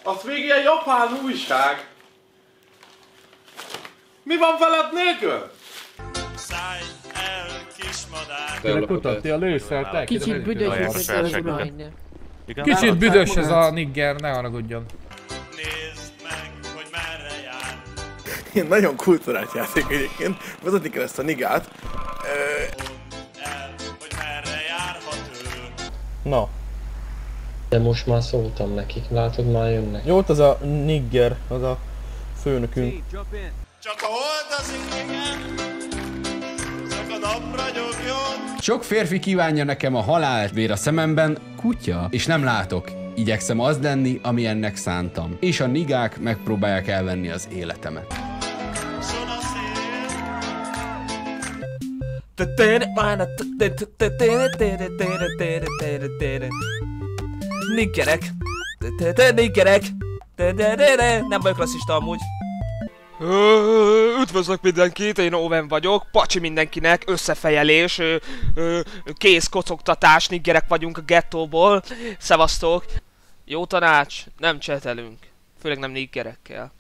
Az még ilyen japán újság. Mi van veled nélkül? Szállj el, kismadár! Tényleg kutatni a lőszert, Kicsit büdös ez az urajnő. Kicsit büdös ez a nigger, ne haragudjon. Nézd meg, hogy merre jár! Ilyen nagyon kulturált játék egyébként. Vezetni kell ezt a nigát. El, hogy merre járhat ő! Na. De most már szóltam nekik, látod, már jönnek. Jó, az a nigger, az a főnökünk. Csak a hold az igen, csak a nap ragyogjon. Sok férfi kívánja nekem a halált, vér a szememben, kutya, és nem látok. Igyekszem az lenni, ami ennek szántam. És a nigák megpróbálják elvenni az életemet. Szól a szél. Niggerek. Niggerek. Nem vagyok rasszista amúgy. Üdvözlök mindenkit, én Owen vagyok, pacsi mindenkinek, összefejelés, kész kocogtatás, niggerek vagyunk a gettóból, szevasztok. Jó tanács, nem csetelünk, főleg nem niggerekkel.